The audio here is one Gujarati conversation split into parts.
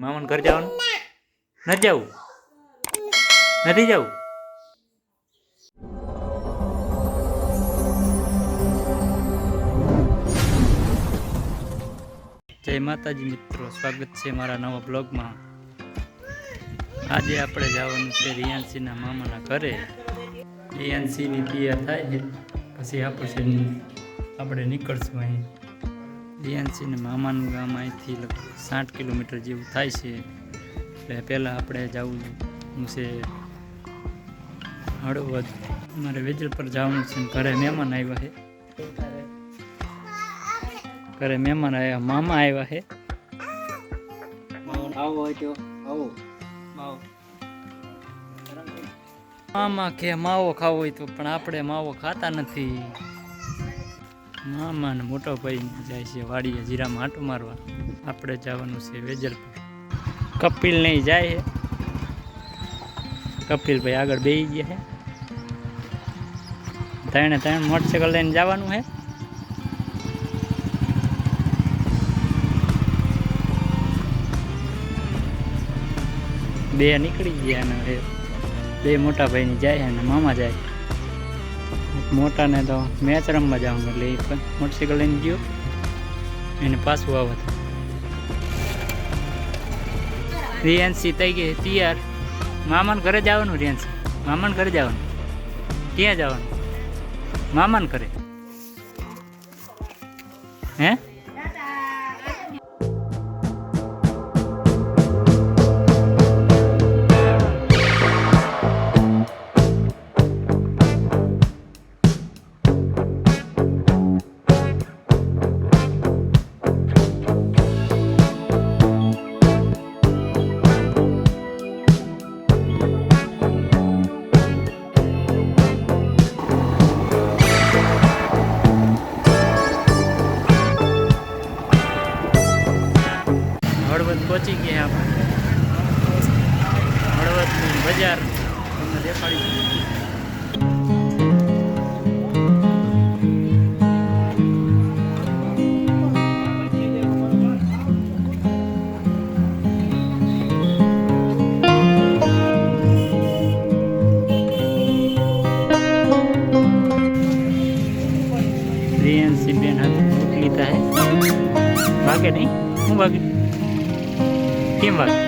મામાને ઘર જવાનું નથી જવું નથી જવું. જય માતાજી મિત્રો, સ્વાગત છે મારા નવા બ્લોગમાં. આજે આપણે જવાનું છે રિયાન્સીના મામાના ઘરે. રિયાન્સીની તૈયાર થાય છે પછી આપણે નીકળશું અહીં. રિયાન્સીને મામાનું ગામ અહીંથી લગભગ 60 કિલોમીટર જેવું થાય છે. એટલે પહેલાં આપણે જવું છે હળવદ. અમારે વેજલ પર જવાનું છે. ઘરે મહેમાન આવ્યા છે. ઘરે મહેમાન આવ્યા, મામા આવ્યા છે. આવો હોય તો આવો. મામા કે માવો ખાવો હોય તો, પણ આપણે માવો ખાતા નથી. મામા ને મોટો ભાઈ જાય છે વાડીએ જીરામાં આંટો મારવા. આપણે જવાનું છે વેજલ પર. કપિલ નહીં જાય છે. કપિલભાઈ આગળ બેસી ગયા છે. ત્રણ મોટરસાઇકલ લઈને જવાનું છે. બે નીકળી ગયા અને હવે બે મોટા ભાઈની જાય અને મામા જાય. મોટાને તો મેચ રમવા જવાનું એટલે એ પણ મોટરસાઇકલ લઈને ગયો, એને પાછું આવત. રિયાન્સી થઈ ગઈ તૈયાર. મામાને ઘરે જવાનું. રિયાન્સી મામાને ઘરે જવાનું. ક્યાં જવાનું? મામાને ઘરે. હે હળવદ પહોંચી ગયા આપણે. હળવદનું બજાર તમને દેખાડી. રિયાન્સી બેન હાથ લીધા હે. ભાગે નહીં? હું ભાગે કેમ ભાગે?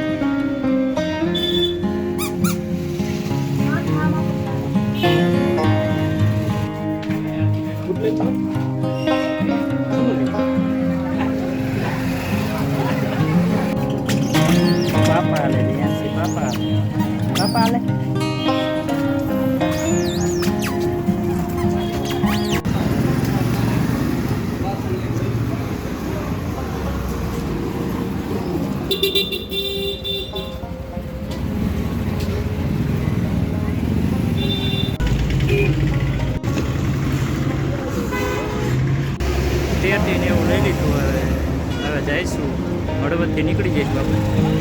પાપા લે રિયાન્સી, પાપા પાપા લે. તેરથી એવું લઈ લીધું. હવે જઈશું હળવદથી નીકળી જઈશું આપણે.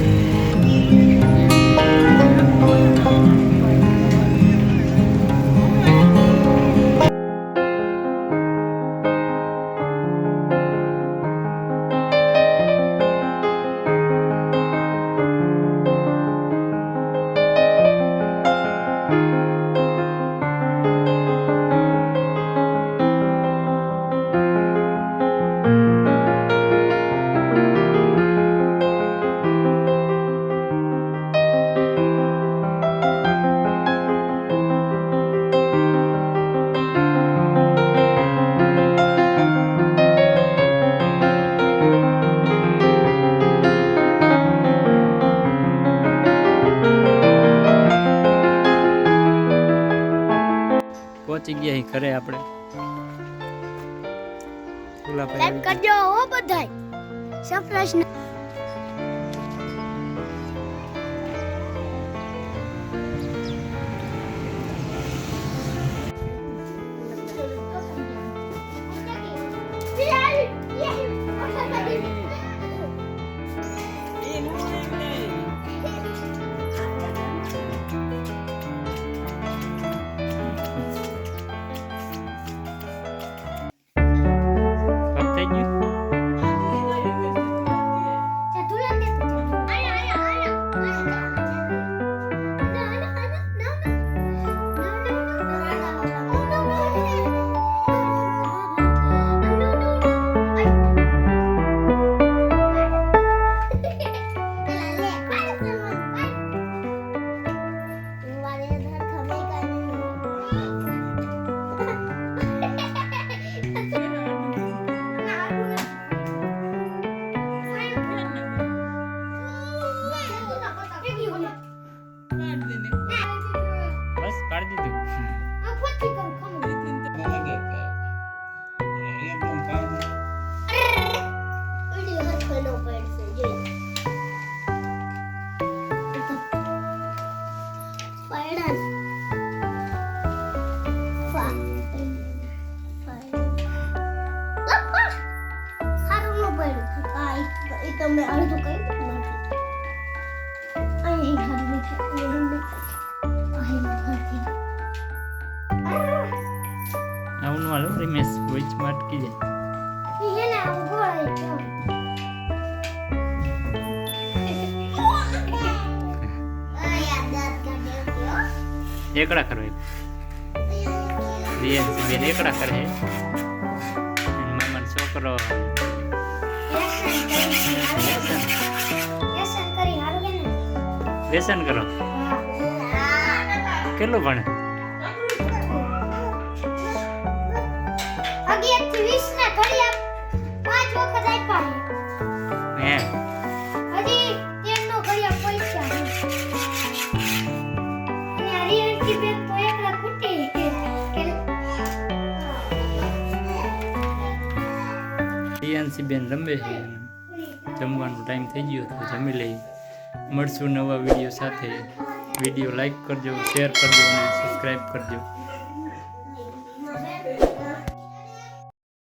પહોંચી ગયા ઘરે આપણે. લાઈક કરજો હો બધાય. સબસ્ક્રાઇબ હાલો રમેશ વોઇસમાં અટકી જાય. ઈ એને આવું ગોળાઈ ગયો. એકડા કરો રિયાન્સી બેન એકડા કરે અને મામાનો છોકરો વ્યસન કરી હારું કે ને? વ્યસન કરો. કેટલું ભણે? 11 થી 20 ના ઘડી 5 વખત આપ્યા હે હજી તેમનો ઘડિયા પૈસા અને હરિયાણથી બેન તો એકલા કુટી રિયાન્સી બેન રમે છે. જમવાનો ટાઈમ થઈ ગયો તો જમી લઈ. મળશું નવા વિડીયો સાથે. વિડીયો લાઈક કરજો, શેર કરજો અને સબસ્ક્રાઈબ કરજો.